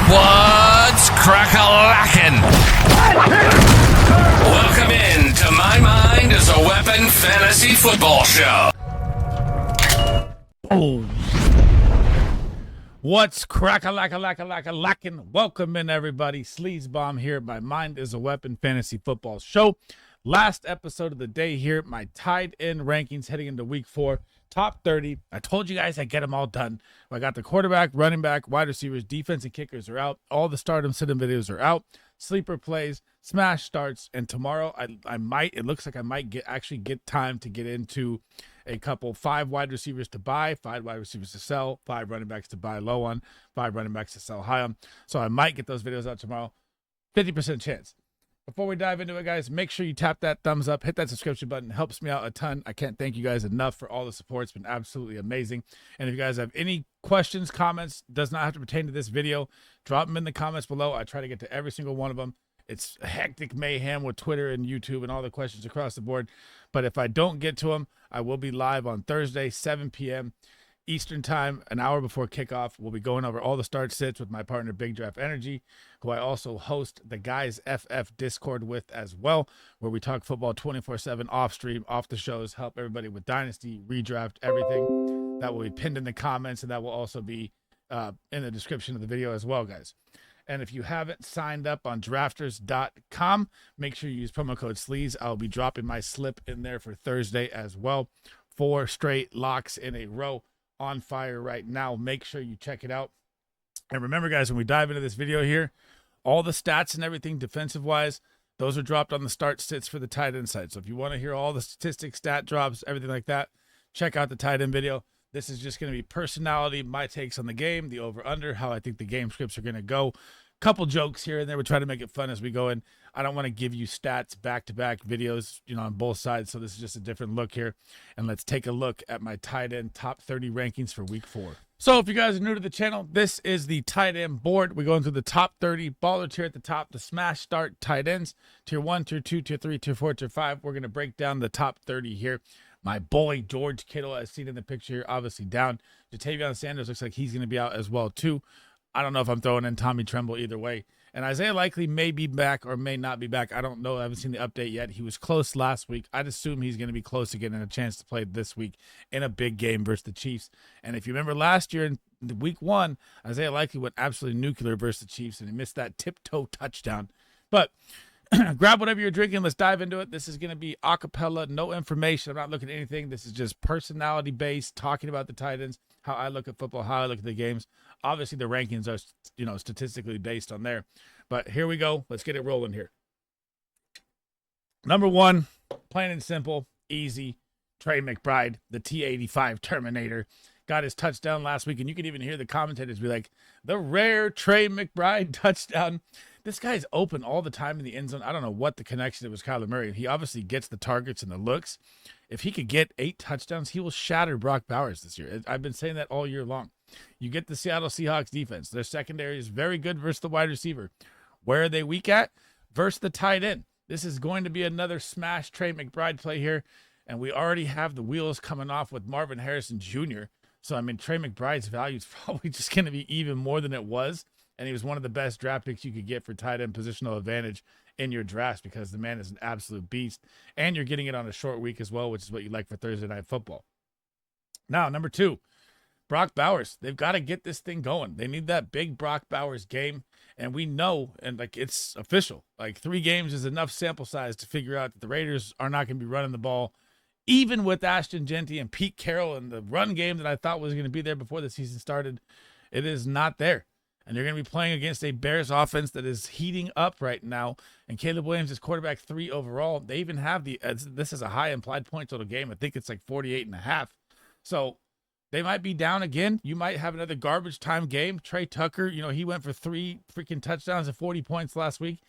What's Crack-A-Lackin? Welcome in to My Mind is a Weapon Fantasy Football Show. Oh. What's Crack-A-Lackin? Welcome in, everybody. Sleaze Bomb here. My Mind is a Weapon Fantasy Football Show. Last episode of the day here. My tied end rankings heading into week 4. Top 30. I told you guys I'd get them all done. I got the quarterback, running back, wide receivers, defense, and kickers are out. All the stardom sit-in videos are out. Sleeper plays, smash starts, and tomorrow I might. It looks like I might get time to get into a couple 5 wide receivers to buy, 5 wide receivers to sell, 5 running backs to buy low on, 5 running backs to sell high on. So I might get those videos out tomorrow. 50% chance. Before we dive into it, guys, make sure you tap that thumbs up, hit that subscription button. It helps me out a ton. I can't thank you guys enough for all the support. It's been absolutely amazing. And if you guys have any questions, comments, does not have to pertain to this video, drop them in the comments below. I try to get to every single one of them. It's a hectic mayhem with Twitter and YouTube and all the questions across the board. But if I don't get to them, I will be live on Thursday, 7 p.m. Eastern time, an hour before kickoff. We'll be going over all the start sits with my partner Big Draft Energy, who I also host the Guys FF Discord with as well, where we talk football 24/7 off stream, off the shows, help everybody with Dynasty, redraft, everything. That will be pinned in the comments, and that will also be in the description of the video as well, guys. And if you haven't signed up on drafters.com, make sure you use promo code SLEAZE. I'll be dropping my slip in there for Thursday as well. 4 straight locks in a row. On fire right now. Make sure you check it out. And remember, guys, when we dive into this video here, all the stats and everything defensive wise, those are dropped on the start sits for the tight end side. So if you want to hear all the statistics, stat drops, everything like that, check out the tight end video. This is just going to be personality, my takes on the game, the over under, how I think the game scripts are going to go. Couple jokes here and there. We try to make it fun as we go in. I don't want to give you stats back-to-back videos, on both sides. So this is just a different look here. And let's take a look at my tight end top 30 rankings for week 4. So if you guys are new to the channel, this is the tight end board. We're going through the top 30 baller tier at the top, the smash start tight ends, tier 1, tier 2, tier 3, tier 4, tier 5. We're going to break down the top 30 here. My boy, George Kittle, as seen in the picture here, obviously down. Jatavion Sanders looks like he's going to be out as well, too. I don't know if I'm throwing in Tommy Tremble either way. And Isaiah Likely may be back or may not be back. I don't know. I haven't seen the update yet. He was close last week. I'd assume he's going to be close again and a chance to play this week in a big game versus the Chiefs. And if you remember last year in week 1, Isaiah Likely went absolutely nuclear versus the Chiefs and he missed that tiptoe touchdown. But grab whatever you're drinking. Let's dive into it. This is going to be a cappella, no information. I'm not looking at anything. This is just personality based, talking about the tight ends, how I look at football, how I look at the games. Obviously, the rankings are, statistically based on there. But here we go. Let's get it rolling here. Number 1, plain and simple, easy. Trey McBride, the T-85 Terminator, got his touchdown last week. And you can even hear the commentators be like, the rare Trey McBride touchdown. This guy's open all the time in the end zone. I don't know what the connection is with Kyler Murray. He obviously gets the targets and the looks. If he could get 8 touchdowns, he will shatter Brock Bowers this year. I've been saying that all year long. You get the Seattle Seahawks defense. Their secondary is very good versus the wide receiver. Where are they weak at? Versus the tight end. This is going to be another smash Trey McBride play here. And we already have the wheels coming off with Marvin Harrison Jr. So, Trey McBride's value is probably just going to be even more than it was. And he was one of the best draft picks you could get for tight end positional advantage in your drafts because the man is an absolute beast. And you're getting it on a short week as well, which is what you like for Thursday Night Football. Now, number 2, Brock Bowers. They've got to get this thing going. They need that big Brock Bowers game. And we know, and it's official, 3 games is enough sample size to figure out that the Raiders are not going to be running the ball. Even with Ashton Genty and Pete Carroll and the run game that I thought was going to be there before the season started, it is not there. And you're going to be playing against a Bears offense that is heating up right now. And Caleb Williams is quarterback 3 overall. They even have this is a high implied point total game. I think it's 48.5. So they might be down again. You might have another garbage time game. Trey Tucker, he went for 3 freaking touchdowns and 40 points last week.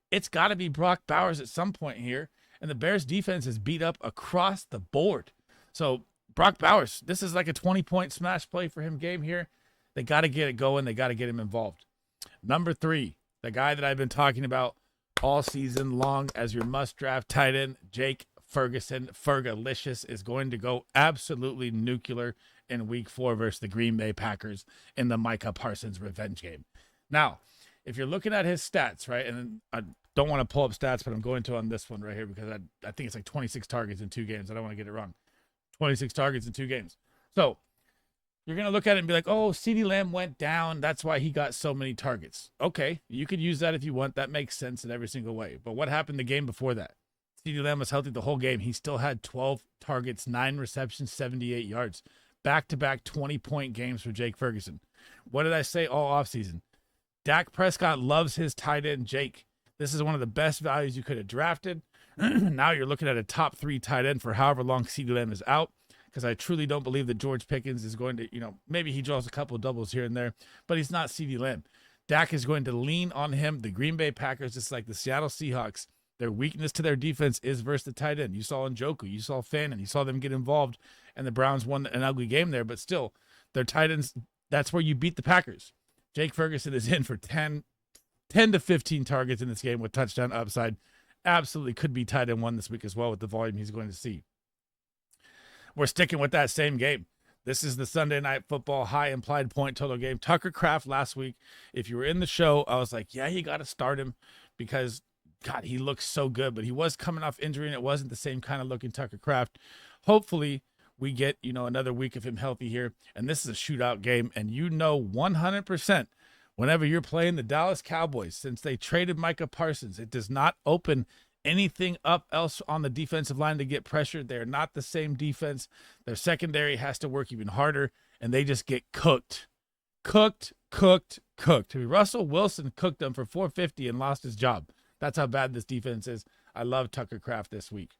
It's got to be Brock Bowers at some point here. And the Bears defense is beat up across the board. So Brock Bowers, this is like a 20-point smash play for him game here. They got to get it going. They got to get him involved. Number 3, the guy that I've been talking about all season long as your must-draft tight end, Jake Ferguson. Fergalicious is going to go absolutely nuclear in week 4 versus the Green Bay Packers in the Micah Parsons revenge game. Now, if you're looking at his stats, right, and I don't want to pull up stats, but I'm going to on this one right here because I think it's like 26 targets in 2 games. I don't want to get it wrong. 26 targets in 2 games. So you're going to look at it and be like, oh, CeeDee Lamb went down. That's why he got so many targets. Okay, you could use that if you want. That makes sense in every single way. But what happened the game before that? CeeDee Lamb was healthy the whole game. He still had 12 targets, 9 receptions, 78 yards. Back-to-back 20-point games for Jake Ferguson. What did I say all offseason? Dak Prescott loves his tight end, Jake. This is one of the best values you could have drafted. Now you're looking at a top 3 tight end for however long CeeDee Lamb is out, because I truly don't believe that George Pickens is going to, maybe he draws a couple of doubles here and there, but he's not CeeDee Lamb. Dak is going to lean on him. The Green Bay Packers, just like the Seattle Seahawks, their weakness to their defense is versus the tight end. You saw Njoku, you saw Fannin, you saw them get involved, and the Browns won an ugly game there, but still, their tight ends, that's where you beat the Packers. Jake Ferguson is in for 10 to 15 targets in this game with touchdown upside. Absolutely could be tight end 1 this week as well with the volume he's going to see. We're sticking with that same game. This is the Sunday Night Football high implied point total game. Tucker Kraft last week, if you were in the show, I was like, yeah, you got to start him because, God, he looks so good. But he was coming off injury, and it wasn't the same kind of looking Tucker Kraft. Hopefully, we get, another week of him healthy here. And this is a shootout game. And 100% whenever you're playing the Dallas Cowboys, since they traded Micah Parsons, it does not open anything up else on the defensive line to get pressured. They're not the same defense. Their secondary has to work even harder, and they just get cooked. Cooked. Russell Wilson cooked them for 450 and lost his job. That's how bad this defense is. I love Tucker Kraft this week.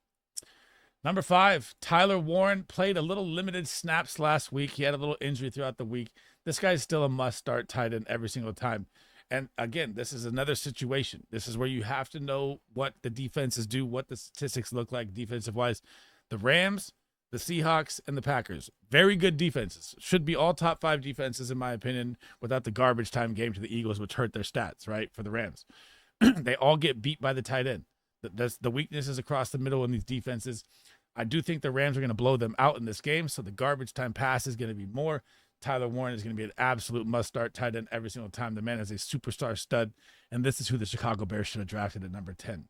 Number 5, Tyler Warren played a little limited snaps last week. He had a little injury throughout the week. This guy's still a must-start tight end every single time. And again, this is another situation. This is where you have to know what the defenses do, what the statistics look like defensive-wise. The Rams, the Seahawks, and the Packers. Very good defenses. Should be all top 5 defenses, in my opinion, without the garbage time game to the Eagles, which hurt their stats, right, for the Rams. They all get beat by the tight end. The weaknesses across the middle in these defenses. I do think the Rams are going to blow them out in this game, so the garbage time pass is going to be more. Tyler Warren is going to be an absolute must-start tight end every single time. The man is a superstar stud, and this is who the Chicago Bears should have drafted at number 10.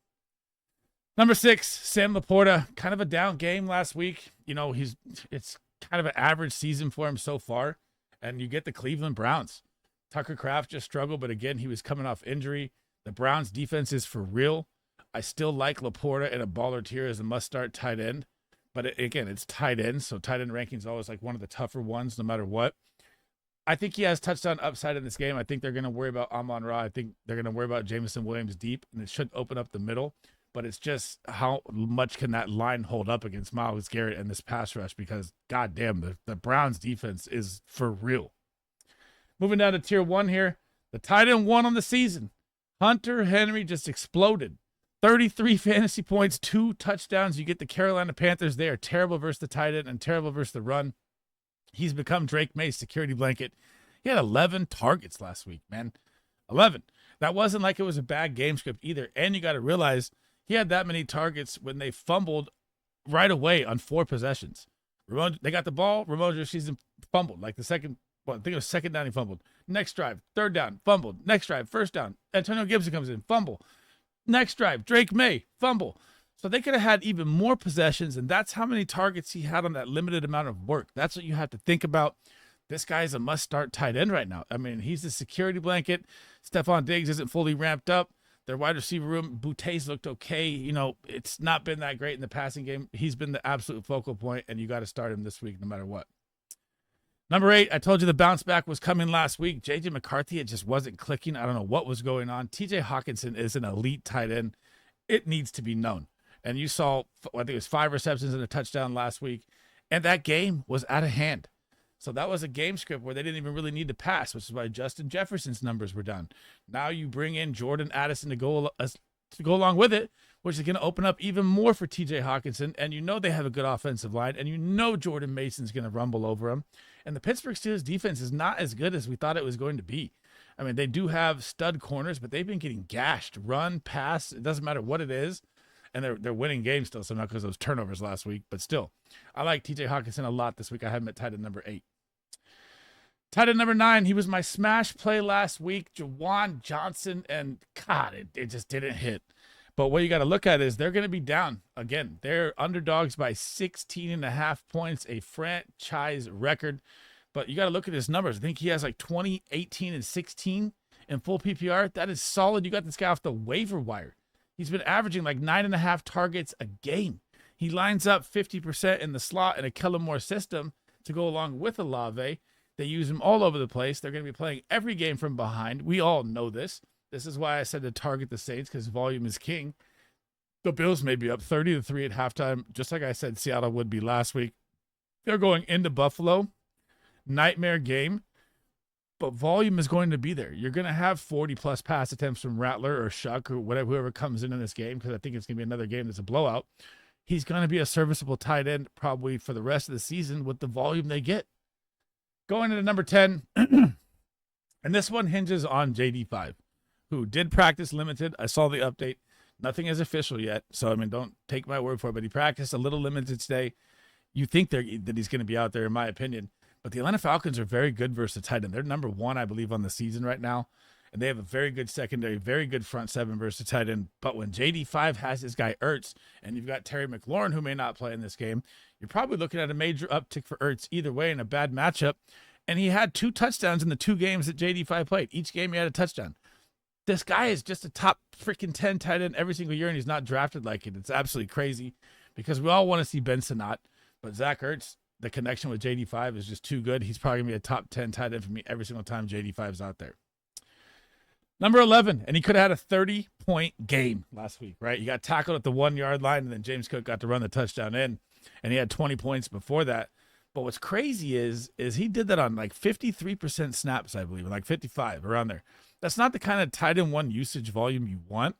Number 6, Sam Laporta, kind of a down game last week. It's kind of an average season for him so far, and you get the Cleveland Browns. Tucker Kraft just struggled, but again, he was coming off injury. The Browns' defense is for real. I still like Laporta and a baller tier as a must-start tight end. But again, it's tight end, so tight end rankings always like one of the tougher ones, no matter what. I think he has touchdown upside in this game. I think they're going to worry about Amon-Ra. I think they're going to worry about Jameson Williams deep, and it should open up the middle. But it's just how much can that line hold up against Myles Garrett and this pass rush? Because, goddamn, the Browns' defense is for real. Moving down to tier 1 here, the tight end 1 on the season. Hunter Henry just exploded. 33 fantasy points, 2 touchdowns. You get the Carolina Panthers. They are terrible versus the tight end and terrible versus the run. He's become Drake May's security blanket. He had 11 targets last week, man. 11. That wasn't like it was a bad game script either. And you got to realize he had that many targets when they fumbled right away on 4 possessions. They got the ball. Ramon season fumbled. Like the second, I think it was second down he fumbled. Next drive, third down, fumbled. Next drive, first down. Antonio Gibson comes in, fumble. Next drive, Drake May, fumble. So they could have had even more possessions, and that's how many targets he had on that limited amount of work. That's what you have to think about. This guy's a must-start tight end right now. I mean, he's the security blanket. Stephon Diggs isn't fully ramped up. Their wide receiver room, Boute's looked okay. It's not been that great in the passing game. He's been the absolute focal point, and you got to start him this week no matter what. Number 8, I told you the bounce back was coming last week. J.J. McCarthy, it just wasn't clicking. I don't know what was going on. T.J. Hawkinson is an elite tight end. It needs to be known. And you saw, I think it was 5 receptions and a touchdown last week. And that game was out of hand. So that was a game script where they didn't even really need to pass, which is why Justin Jefferson's numbers were done. Now you bring in Jordan Addison to go along with it, which is going to open up even more for T.J. Hawkinson. And they have a good offensive line. And Jordan Mason's going to rumble over him. And the Pittsburgh Steelers defense is not as good as we thought it was going to be. I mean, they do have stud corners, but they've been getting gashed. Run, pass, it doesn't matter what it is. And they're winning games still, so not because of those turnovers last week. But still, I like T.J. Hawkinson a lot this week. I have him at tight end number 8. Tight end number 9, he was my smash play last week, Jawan Johnson, and God, it just didn't hit. But what you got to look at is they're going to be down again. They're underdogs by 16.5 points, a franchise record. But you got to look at his numbers. I think he has like 20, 18, and 16 in full PPR. That is solid. You got this guy off the waiver wire. He's been averaging like 9.5 targets a game. He lines up 50% in the slot in a Kellen Moore system to go along with Olave. They use him all over the place. They're going to be playing every game from behind. We all know this. This is why I said to target the Saints, because volume is king. The Bills may be up 30-3 at halftime, just like I said Seattle would be last week. They're going into Buffalo. Nightmare game. But volume is going to be there. You're going to have 40-plus pass attempts from Rattler or Shuck or whatever, whoever comes in this game, because I think it's going to be another game that's a blowout. He's going to be a serviceable tight end probably for the rest of the season with the volume they get. Going into number 10, and this one hinges on JD5, who did practice limited. I saw the update. Nothing is official yet, so, I mean, don't take my word for it, but he practiced a little limited today. You think that he's going to be out there, in my opinion. But the Atlanta Falcons are very good versus tight end. They're number 1, I believe, on the season right now. And they have a very good secondary, very good front 7 versus tight end. But when JD5 has this guy Ertz, and you've got Terry McLaurin, who may not play in this game, you're probably looking at a major uptick for Ertz either way in a bad matchup. And he had 2 touchdowns in the 2 games that JD5 played. Each game he had a touchdown. This guy is just a top freaking 10 tight end every single year, and he's not drafted like it. It's absolutely crazy because we all want to see Ben Sinnott. But Zach Ertz, the connection with JD5 is just too good. He's probably going to be a top 10 tight end for me every single time JD5 is out there. Number 11, and he could have had a 30-point game last week, right? He got tackled at the 1-yard line, and then James Cook got to run the touchdown in, and he had 20 points before that. But what's crazy is he did that on like 53% snaps, I believe, like 55, around there. That's not the kind of tight end 1 usage volume you want.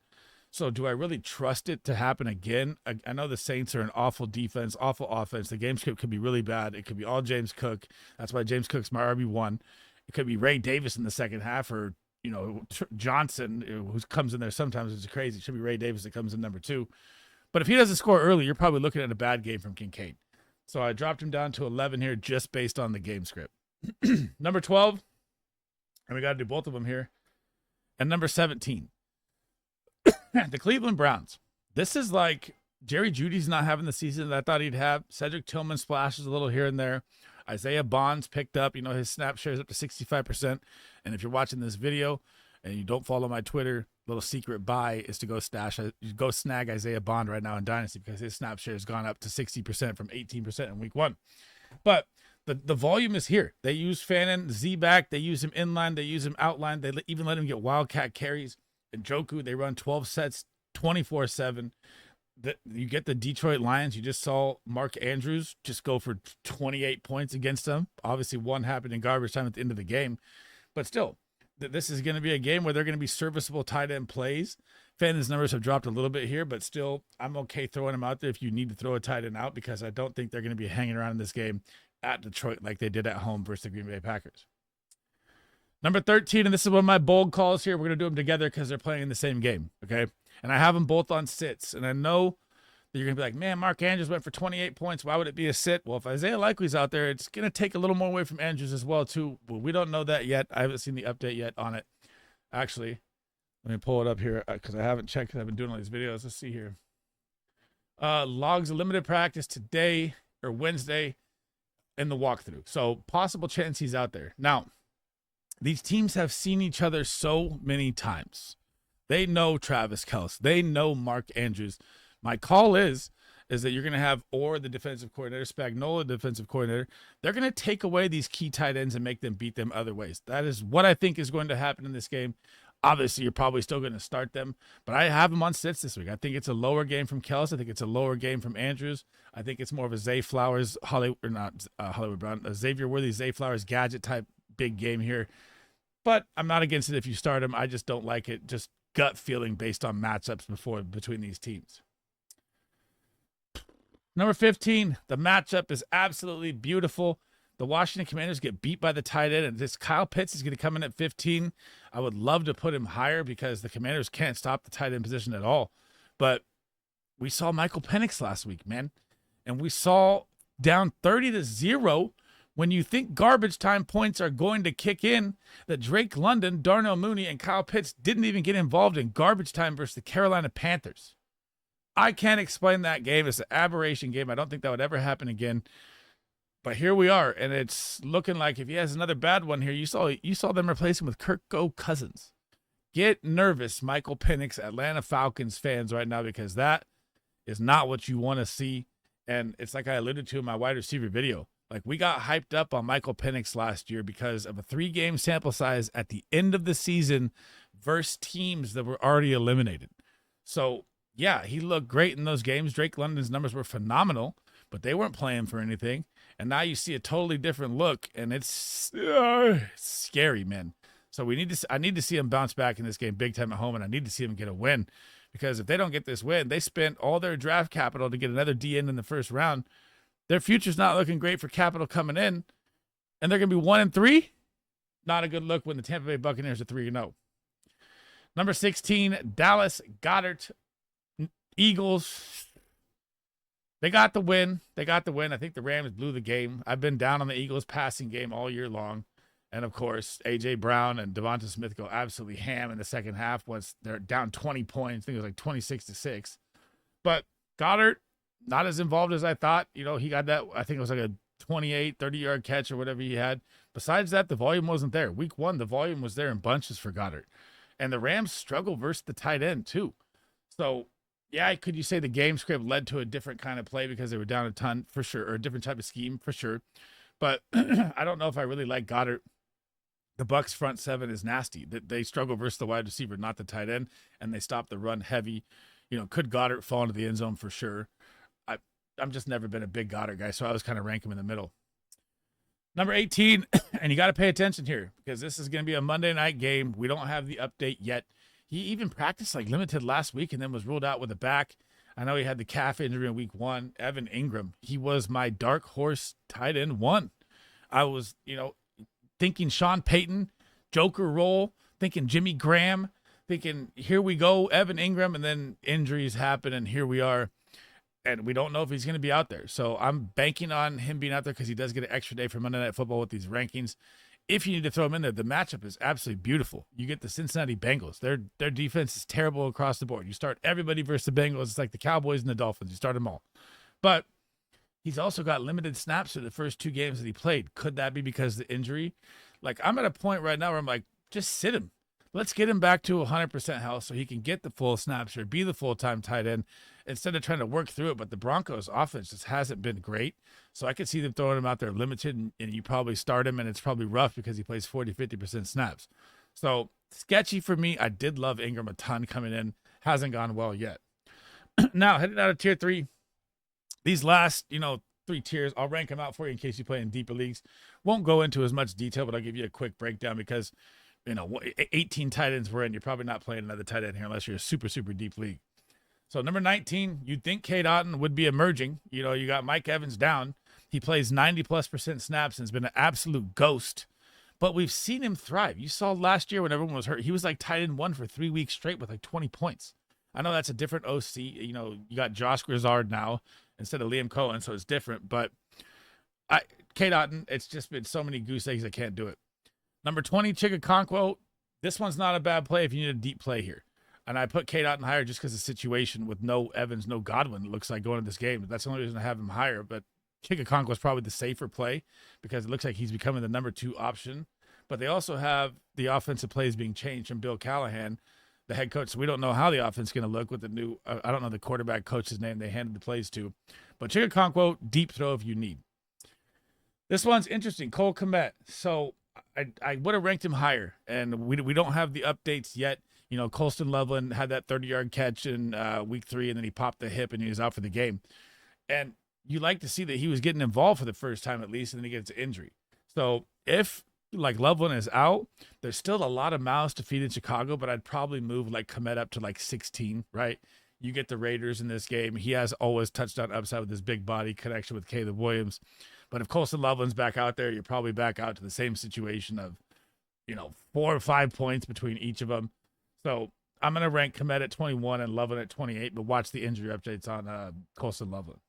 So do I really trust it to happen again? I know the Saints are an awful defense, awful offense. The game script could be really bad. It could be all James Cook. That's why James Cook's my RB1. It could be Ray Davis in the second half, or Johnson, who comes in there sometimes. It's crazy. It should be Ray Davis that comes in number 2. But if he doesn't score early, you're probably looking at a bad game from Kincaid. So I dropped him down to 11 here just based on the game script. Number 12, and we got to do both of them here. And number 17, the Cleveland Browns. This is like Jerry Jeudy's not having the season that I thought he'd have. Cedric Tillman splashes a little here and there. Isaiah Bonds picked up. His snap share is up to 65%. And if you're watching this video and you don't follow my Twitter, little secret buy is to go snag Isaiah Bond right now in Dynasty, because his snap share has gone up to 60% from 18% in week 1. But the volume is here. They use Fannin, Z-back. They use him inline. They use him outline. They even let him get wildcat carries. And Njoku, they run 12 sets, 24/7. You get the Detroit Lions. You just saw Mark Andrews just go for 28 points against them. Obviously, one happened in garbage time at the end of the game. But still, this is going to be a game where they're going to be serviceable tight end plays. Fannin's numbers have dropped a little bit here, but still, I'm okay throwing him out there if you need to throw a tight end out, because I don't think they're going to be hanging around in this game at Detroit like they did at home versus the Green Bay Packers. Number 13, and this is one of my bold calls here. We're going to do them together because they're playing in the same game, okay? And I have them both on sits, and I know that you're going to be like, man, Mark Andrews went for 28 points. Why would it be a sit? Well, if Isaiah Likely's out there, it's going to take a little more away from Andrews as well, too. But we don't know that yet. I haven't seen the update yet on it. Actually, let me pull it up here because I haven't checked, because I've been doing all these videos. Let's see here. Logs of limited practice today or Wednesday in the walkthrough. So possible chance he's out there. Now, these teams have seen each other so many times. They know Travis Kelce. They know Mark Andrews. My call is that you're going to have Orr, the defensive coordinator, Spagnuolo, the defensive coordinator. They're going to take away these key tight ends and make them beat them other ways. That is what I think is going to happen in this game. Obviously, you're probably still going to start them, but I have them on sits this week. I think it's a lower game from Kelce. I think it's a lower game from Andrews. I think it's more of a Zay Flowers, Hollywood Brown, a Xavier Worthy, Zay Flowers gadget type big game here. But I'm not against it if you start him. I just don't like it. Just gut feeling based on matchups between these teams. Number 15, the matchup is absolutely beautiful. The Washington Commanders get beat by the tight end, and this Kyle Pitts is going to come in at 15. I would love to put him higher because the Commanders can't stop the tight end position at all. But we saw Michael Penix last week, man. And we saw down 30-0 When you think garbage time points are going to kick in, that Drake London, Darnell Mooney, and Kyle Pitts didn't even get involved in garbage time versus the Carolina Panthers. I can't explain that game. It's an aberration game. I don't think that would ever happen again. But here we are, and it's looking like if he has another bad one here, you saw them replace him with Kirk Cousins. Get nervous, Michael Penix, Atlanta Falcons fans right now, because that is not what you want to see. And it's like I alluded to in my wide receiver video. Like, we got hyped up on Michael Penix last year because of a 3-game sample size at the end of the season versus teams that were already eliminated. So, yeah, he looked great in those games. Drake London's numbers were phenomenal, but they weren't playing for anything. And now you see a totally different look, and it's scary, man. So I need to see him bounce back in this game big time at home, and I need to see him get a win, because if they don't get this win, they spent all their draft capital to get another DN in the first round. Their future's not looking great for capital coming in, and they're going to be 1-3. Not a good look when the Tampa Bay Buccaneers are 3-0. Number 16, Dallas Goedert Eagles. They got the win. I think the Rams blew the game. I've been down on the Eagles passing game all year long. And, of course, A.J. Brown and Devonta Smith go absolutely ham in the second half once they're down 20 points. I think it was like 26-6. But Goddard, not as involved as I thought. You know, he got that, I think it was like a 28, 30-yard catch or whatever he had. Besides that, the volume wasn't there. Week 1, the volume was there in bunches for Goddard. And the Rams struggle versus the tight end, too. So, yeah, could you say the game script led to a different kind of play because they were down a ton, for sure, or a different type of scheme, for sure. But I don't know if I really like Goddard. The Bucs front seven is nasty. They struggle versus the wide receiver, not the tight end, and they stop the run heavy. You know, could Goddard fall into the end zone for sure? I'm just never been a big Goddard guy, so I was kind of rank him in the middle. Number 18, and you got to pay attention here because this is going to be a Monday night game. We don't have the update yet. He even practiced like limited last week and then was ruled out with a back. I know he had the calf injury in week 1. Evan Ingram, he was my dark horse tight end 1. I was, thinking Sean Payton, Joker role, thinking Jimmy Graham, thinking here we go, Evan Ingram, and then injuries happen, and here we are. And we don't know if he's going to be out there. So I'm banking on him being out there because he does get an extra day for Monday Night Football with these rankings. If you need to throw him in there, the matchup is absolutely beautiful. You get the Cincinnati Bengals. Their defense is terrible across the board. You start everybody versus the Bengals. It's like the Cowboys and the Dolphins. You start them all. But he's also got limited snaps for the first 2 games that he played. Could that be because of the injury? Like, I'm at a point right now where I'm like, just sit him. Let's get him back to 100% health so he can get the full snaps or be the full-time tight end instead of trying to work through it. But the Broncos offense just hasn't been great. So I could see them throwing him out there limited, and you probably start him, and it's probably rough because he plays 40-50% snaps. So sketchy for me. I did love Ingram a ton coming in. Hasn't gone well yet. Now, heading out of tier 3, these last, 3 tiers, I'll rank them out for you in case you play in deeper leagues. Won't go into as much detail, but I'll give you a quick breakdown because 18 tight ends we're in. You're probably not playing another tight end here unless you're a super, super deep league. So number 19, you'd think Cade Otton would be emerging. You got Mike Evans down. He plays 90+% snaps and has been an absolute ghost. But we've seen him thrive. You saw last year when everyone was hurt, he was like tight end 1 for 3 weeks straight with like 20 points. I know that's a different OC. You got Josh Grizzard now instead of Liam Cohen, so it's different. But Cade Otton, it's just been so many goose eggs I can't do it. Number 20, Chigakonkwo. This one's not a bad play if you need a deep play here. And I put Cade Otton higher just because of the situation with no Evans, no Godwin, it looks like, going into this game. That's the only reason I have him higher. But Chigakonkwo is probably the safer play because it looks like he's becoming the number 2 option. But they also have the offensive plays being changed from Bill Callahan, the head coach. So we don't know how the offense is going to look with the new, I don't know the quarterback coach's name they handed the plays to. But Chigakonkwo, deep throw if you need. This one's interesting. Cole Kmet. So I would have ranked him higher, and we don't have the updates yet. Colston Loveland had that 30-yard catch in week 3, and then he popped the hip, and he was out for the game. And you like to see that he was getting involved for the first time at least, and then he gets an injury. So if, like, Loveland is out, there's still a lot of mouths to feed in Chicago, but I'd probably move, like, Kmet up to, like, 16, right? You get the Raiders in this game. He has always touchdown upside with his big body connection with Caleb Williams. But if Colston Loveland's back out there, you're probably back out to the same situation of, 4 or 5 points between each of them. So I'm going to rank Kmet at 21 and Loveland at 28, but watch the injury updates on Colston Loveland.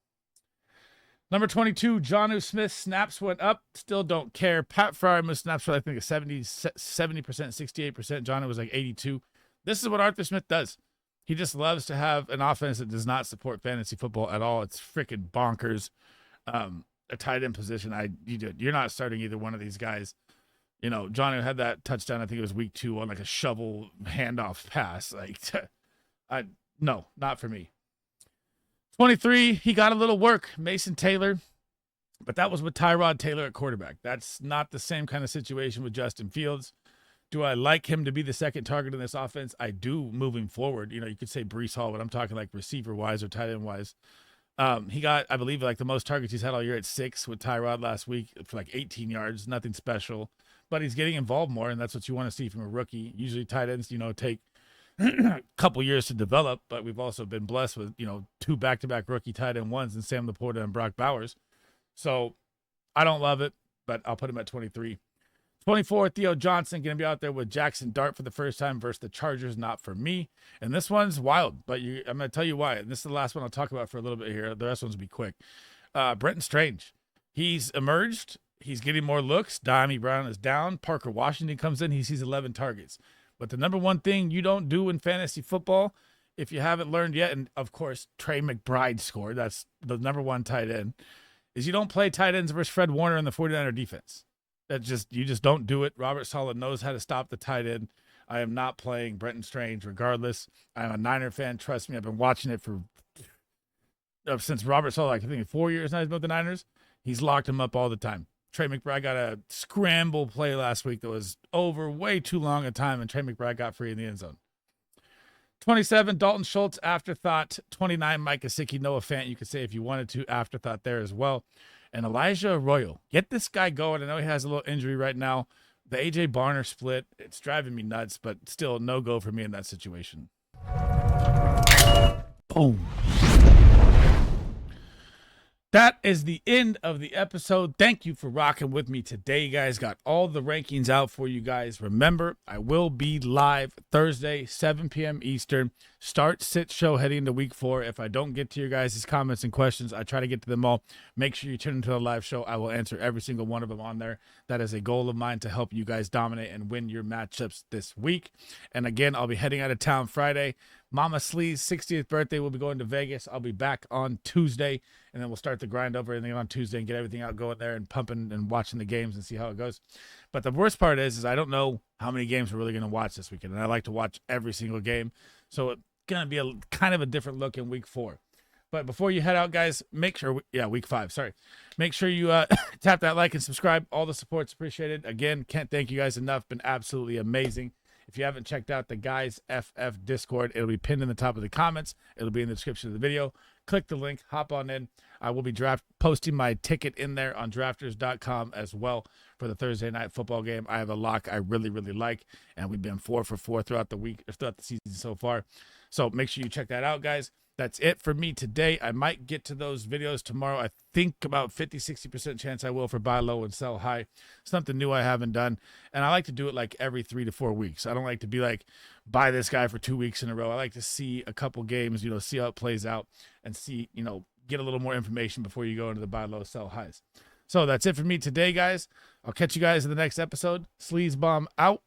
Number 22, Jonnu Smith. Snaps went up. Still don't care. Pat Fryer missed snaps for, I think, a 70%, 68%. Jonnu was like 82. This is what Arthur Smith does. He just loves to have an offense that does not support fantasy football at all. It's freaking bonkers. A tight end position, you're not starting either one of these guys. You know, Jonnu had that touchdown, I think it was week 2, on like a shovel handoff pass. Like, no, not for me. 23, he got a little work, Mason Taylor, but that was with Tyrod Taylor at quarterback. That's not the same kind of situation with Justin Fields. Do I like him to be the second target in this offense? I do, moving forward. You know, you could say Breece Hall, but I'm talking like receiver-wise or tight end-wise. He got, I believe, like the most targets he's had all year at 6 with Tyrod last week for like 18 yards, nothing special. But he's getting involved more, and that's what you want to see from a rookie. Usually tight ends, take a couple years to develop, but we've also been blessed with, 2 back-to-back rookie tight end ones in Sam Laporta and Brock Bowers. So I don't love it, but I'll put him at 23. 24, Theo Johnson going to be out there with Jackson Dart for the first time versus the Chargers. Not for me. And this one's wild, but I'm going to tell you why. And this is the last one I'll talk about for a little bit here. The rest ones will be quick. Brenton Strange. He's emerged. He's getting more looks. Diami Brown is down. Parker Washington comes in. He sees 11 targets. But the number one thing you don't do in fantasy football, if you haven't learned yet, and of course, Trey McBride scored. That's the number one tight end, is you don't play tight ends versus Fred Warner in the 49er defense. You just don't do it. Robert Saleh knows how to stop the tight end. I am not playing Brenton Strange regardless. I'm a Niner fan. Trust me, I've been watching it since Robert Saleh, I think 4 years now he's been with the Niners. He's locked him up all the time. Trey McBride got a scramble play last week that was over way too long a time, and Trey McBride got free in the end zone. 27, Dalton Schultz, afterthought. 29, Mike Gesicki, Noah Fant. You could say if you wanted to, afterthought there as well. And Elijah Arroyo, get this guy going. I know he has a little injury right now. The A.J. Barner split, it's driving me nuts, but still no go for me in that situation. Boom. That is the end of the episode. Thank you for rocking with me today, guys. Got all the rankings out for you guys. Remember, I will be live Thursday, 7 p.m. Eastern. Start, sit, show heading into week 4. If I don't get to your guys' comments and questions, I try to get to them all. Make sure you tune into the live show. I will answer every single one of them on there. That is a goal of mine to help you guys dominate and win your matchups this week. And again, I'll be heading out of town Friday. Mama Slee's 60th birthday. We'll be going to Vegas. I'll be back on Tuesday, and then we'll start the grind over everything on Tuesday and get everything out going there and pumping and watching the games and see how it goes. But the worst part is I don't know how many games we're really going to watch this weekend, and I like to watch every single game. So it's going to be a kind of a different look in week 4. But before you head out, guys, week 5, sorry. Make sure you tap that like and subscribe. All the support's appreciated. Again, can't thank you guys enough. Been absolutely amazing. If you haven't checked out the Guys FF Discord, it'll be pinned in the top of the comments. It'll be in the description of the video. Click the link, hop on in. I will be posting my ticket in there on drafters.com as well for the Thursday night football game. I have a lock I really, really like, and we've been 4 for 4 throughout the season so far. So make sure you check that out, guys. That's it for me today. I might get to those videos tomorrow. I think about 50-60% chance I will for buy low and sell high. Something new I haven't done. And I like to do it like every 3 to 4 weeks. I don't like to be like, buy this guy for 2 weeks in a row. I like to see a couple games, see how it plays out and see, get a little more information before you go into the buy low, sell highs. So that's it for me today, guys. I'll catch you guys in the next episode. Sleaze Bomb out.